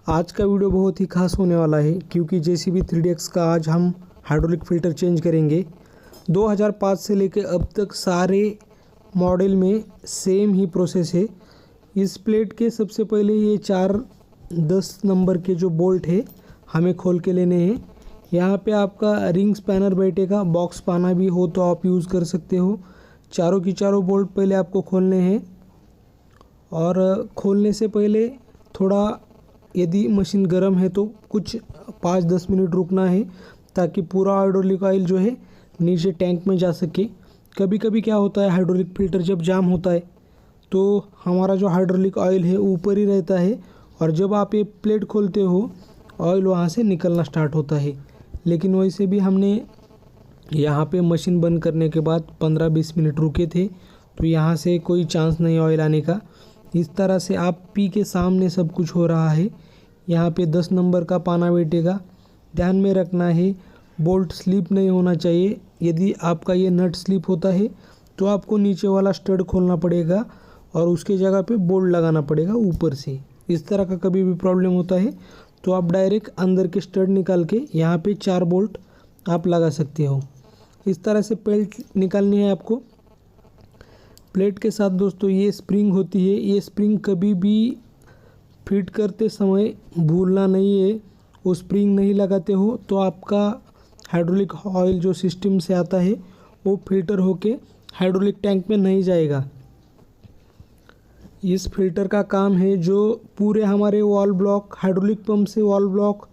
आज का वीडियो बहुत ही खास होने वाला है क्योंकि JCB 3DX का आज हम हाइड्रोलिक फ़िल्टर चेंज करेंगे। 2005 से लेकर अब तक सारे मॉडल में सेम ही प्रोसेस है। इस प्लेट के सबसे पहले ये 10 नंबर के जो बोल्ट है हमें खोल के लेने हैं। यहाँ पे आपका रिंग स्पैनर बैठेगा, बॉक्स पाना भी हो तो आप यूज़ कर सकते हो। चारों की चारों बोल्ट पहले आपको खोलने हैं और खोलने से पहले थोड़ा यदि मशीन गर्म है तो कुछ 5-10 मिनट रुकना है ताकि पूरा हाइड्रोलिक ऑयल जो है नीचे टैंक में जा सके। कभी कभी क्या होता है, हाइड्रोलिक फ़िल्टर जब जाम होता है तो हमारा जो हाइड्रोलिक ऑयल है ऊपर ही रहता है और जब आप ये प्लेट खोलते हो ऑयल वहाँ से निकलना स्टार्ट होता है। लेकिन वैसे भी हमने यहाँ पे मशीन बंद करने के बाद 15-20 मिनट रुके थे तो यहाँ से कोई चांस नहीं ऑयल आने का। इस तरह से आप पी के सामने सब कुछ हो रहा है। यहाँ पे 10 नंबर का पाना बैठेगा। ध्यान में रखना है बोल्ट स्लिप नहीं होना चाहिए। यदि आपका ये नट स्लिप होता है तो आपको नीचे वाला स्टड खोलना पड़ेगा और उसके जगह पे बोल्ट लगाना पड़ेगा ऊपर से। इस तरह का कभी भी प्रॉब्लम होता है तो आप डायरेक्ट अंदर के स्टड निकाल के यहाँ पे 4 बोल्ट आप लगा सकते हो। इस तरह से प्लेट निकालनी है आपको। प्लेट के साथ दोस्तों ये स्प्रिंग होती है, ये स्प्रिंग कभी भी फिट करते समय भूलना नहीं है। वो स्प्रिंग नहीं लगाते हो तो आपका हाइड्रोलिक ऑयल जो सिस्टम से आता है वो फिल्टर होके हाइड्रोलिक टैंक में नहीं जाएगा। इस फिल्टर का काम है जो पूरे हमारे वॉल ब्लॉक, हाइड्रोलिक पंप से वॉल ब्लॉक,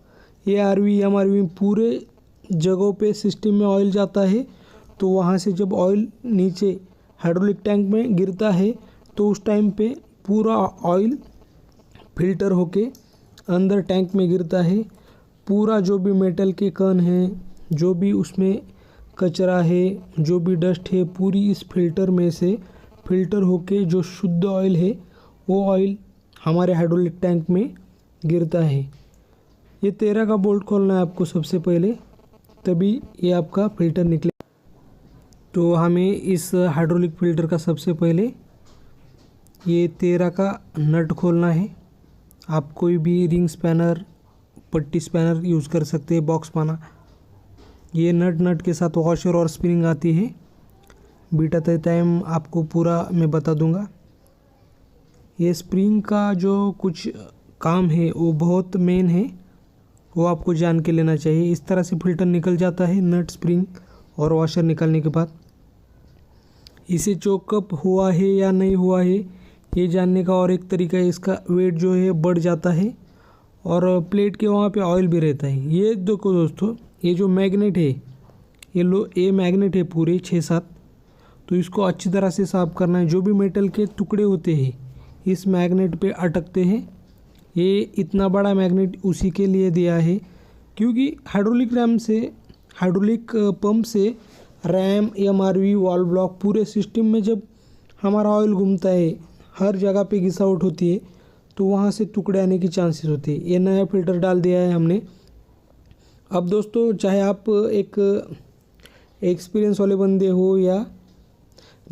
ARV MRV पूरे जगहों पे सिस्टम में ऑयल जाता है तो वहाँ से जब ऑयल नीचे हाइड्रोलिक टैंक में गिरता है तो उस टाइम पे पूरा ऑयल फिल्टर होके अंदर टैंक में गिरता है। पूरा जो भी मेटल के कण हैं, जो भी उसमें कचरा है, जो भी डस्ट है, पूरी इस फिल्टर में से फिल्टर होके जो शुद्ध ऑयल है वो ऑयल हमारे हाइड्रोलिक टैंक में गिरता है। ये 13 का बोल्ट खोलना है आपको सबसे पहले, तभी ये आपका फ़िल्टर निकले। तो हमें इस हाइड्रोलिक फ़िल्टर का सबसे पहले ये 13 का नट खोलना है। आप कोई भी रिंग स्पैनर, पट्टी स्पैनर यूज़ कर सकते हैं, बॉक्स पाना। ये नट के साथ वॉशर और स्प्रिंग आती है। बीटाते टाइम आपको पूरा मैं बता दूंगा। ये स्प्रिंग का जो कुछ काम है वो बहुत मेन है, वो आपको जान के लेना चाहिए। इस तरह से फ़िल्टर निकल जाता है नट, स्प्रिंग और वॉशर निकालने के बाद। इसे चोकअप हुआ है या नहीं हुआ है ये जानने का और एक तरीका है, इसका वेट जो है बढ़ जाता है और प्लेट के वहाँ पे ऑयल भी रहता है। ये देखो दोस्तों, ये जो मैग्नेट है ये मैग्नेट है पूरे 6-7, तो इसको अच्छी तरह से साफ़ करना है। जो भी मेटल के टुकड़े होते हैं इस मैग्नेट पे अटकते हैं। ये इतना बड़ा मैग्नेट उसी के लिए दिया है क्योंकि हाइड्रोलिक पंप से रैम, MRV, वॉल ब्लॉक पूरे सिस्टम में जब हमारा ऑयल घूमता है, हर जगह पे घिसावट होती है तो वहाँ से टुकड़े आने की चांसेस होती है। ये नया फ़िल्टर डाल दिया है हमने। अब दोस्तों, चाहे आप एक एक्सपीरियंस वाले बंदे हो या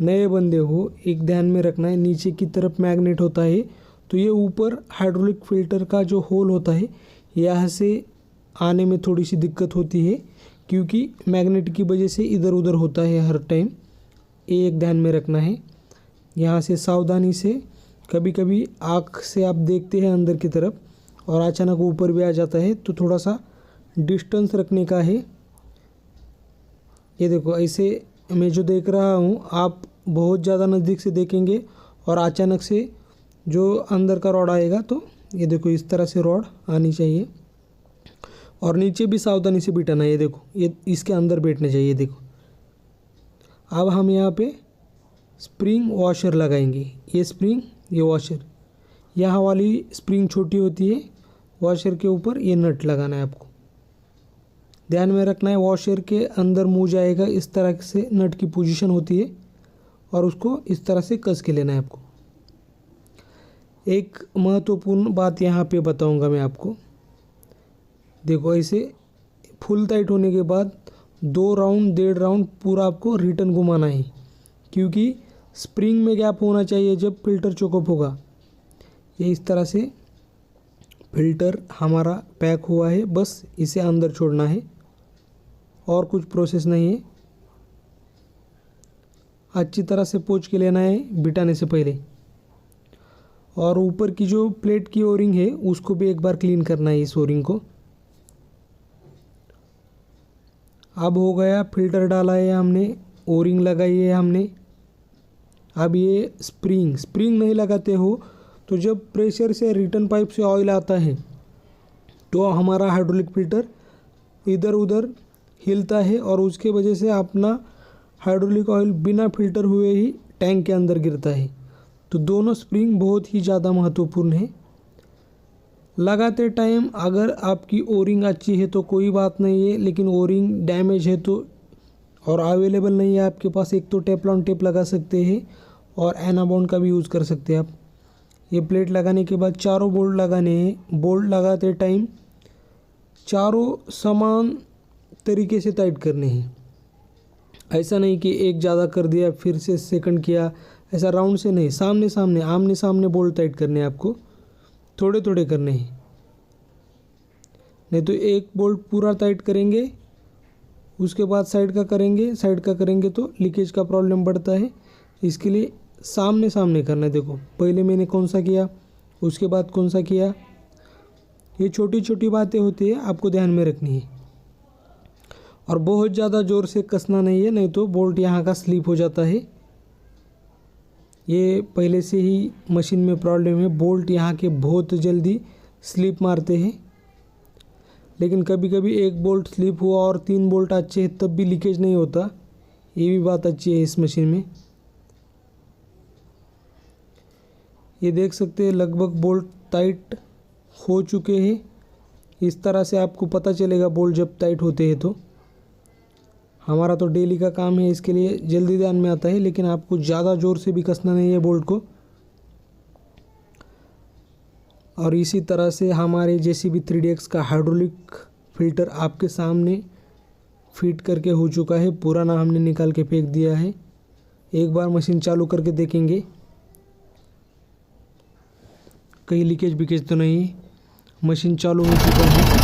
नए बंदे हो, एक ध्यान में रखना है नीचे की तरफ मैग्नेट होता है तो ये ऊपर हाइड्रोलिक फ़िल्टर का जो होल होता है यहाँ से आने में थोड़ी सी दिक्कत होती है क्योंकि मैग्नेट की वजह से इधर उधर होता है हर टाइम। ये एक ध्यान में रखना है। यहाँ से सावधानी से, कभी कभी आँख से आप देखते हैं अंदर की तरफ और अचानक ऊपर भी आ जाता है तो थोड़ा सा डिस्टेंस रखने का है। ये देखो, ऐसे मैं जो देख रहा हूँ आप बहुत ज़्यादा नज़दीक से देखेंगे और अचानक से जो अंदर का रॉड आएगा तो ये देखो इस तरह से रॉड आनी चाहिए और नीचे भी सावधानी से बिठाना है। ये देखो, ये इसके अंदर बैठना चाहिए। देखो, अब हम यहाँ पे स्प्रिंग वॉशर लगाएंगे। ये स्प्रिंग, ये वॉशर, यहाँ वाली स्प्रिंग छोटी होती है, वॉशर के ऊपर ये नट लगाना है आपको। ध्यान में रखना है वॉशर के अंदर मुँह जाएगा, इस तरह से नट की पोजीशन होती है और उसको इस तरह से कस के लेना है आपको। एक महत्वपूर्ण बात यहाँ पे बताऊँगा मैं आपको। देखो, ऐसे फुल टाइट होने के बाद 2 राउंड 1.5 राउंड पूरा आपको रिटर्न घुमाना है क्योंकि स्प्रिंग में गैप होना चाहिए जब फ़िल्टर चोकअप होगा। ये इस तरह से फ़िल्टर हमारा पैक हुआ है, बस इसे अंदर छोड़ना है और कुछ प्रोसेस नहीं है। अच्छी तरह से पोंछ के लेना है बिठाने से पहले। और ऊपर की जो प्लेट की ओरिंग है उसको भी एक बार क्लीन करना है, इस ओरिंग को। अब हो गया, फ़िल्टर डाला है हमने, ओरिंग लगाई है हमने। अब ये स्प्रिंग नहीं लगाते हो तो जब प्रेशर से रिटर्न पाइप से ऑयल आता है तो हमारा हाइड्रोलिक फ़िल्टर इधर उधर हिलता है और उसके वजह से अपना हाइड्रोलिक ऑयल बिना फ़िल्टर हुए ही टैंक के अंदर गिरता है। तो दोनों स्प्रिंग बहुत ही ज़्यादा महत्वपूर्ण है। लगाते टाइम अगर आपकी ओरिंग अच्छी है तो कोई बात नहीं है, लेकिन ओरिंग डैमेज है तो और अवेलेबल नहीं है आपके पास, एक तो टेफ्लॉन टेप लगा सकते हैं और एनाबॉन्ड का भी यूज़ कर सकते हैं आप। ये प्लेट लगाने के बाद चारों बोल्ट लगाने हैं। बोल्ट लगाते टाइम चारों समान तरीके से टाइट करने हैं। ऐसा नहीं कि एक ज़्यादा कर दिया फिर से सेकंड किया, ऐसा राउंड से नहीं, सामने आमने सामने बोल्ट टाइट करने हैं आपको, थोड़े थोड़े करने हैं। नहीं तो एक बोल्ट पूरा टाइट करेंगे उसके बाद साइड का करेंगे तो लीकेज का प्रॉब्लम बढ़ता है। इसके लिए सामने करना है। देखो पहले मैंने कौन सा किया, उसके बाद कौन सा किया, ये छोटी छोटी बातें होती है, आपको ध्यान में रखनी है। और बहुत ज़्यादा ज़ोर से कसना नहीं है, नहीं तो बोल्ट यहाँ का स्लिप हो जाता है। ये पहले से ही मशीन में प्रॉब्लम है, बोल्ट यहाँ के बहुत जल्दी स्लिप मारते हैं। लेकिन कभी कभी एक बोल्ट स्लिप हुआ और 3 बोल्ट अच्छे हैं तब भी लीकेज नहीं होता, ये भी बात अच्छी है इस मशीन में। ये देख सकते हैं लगभग बोल्ट टाइट हो चुके हैं। इस तरह से आपको पता चलेगा बोल्ट जब टाइट होते हैं तो। हमारा तो डेली का काम है, इसके लिए जल्दी ध्यान में आता है, लेकिन आपको ज़्यादा ज़ोर से भी कसना नहीं है बोल्ट को। और इसी तरह से हमारे JCB 3DX का हाइड्रोलिक फ़िल्टर आपके सामने फिट करके हो चुका है। पुराना हमने निकाल के फेंक दिया है। एक बार मशीन चालू करके देखेंगे कहीं लीकेज तो नहीं। मशीन चालू हो चुका है।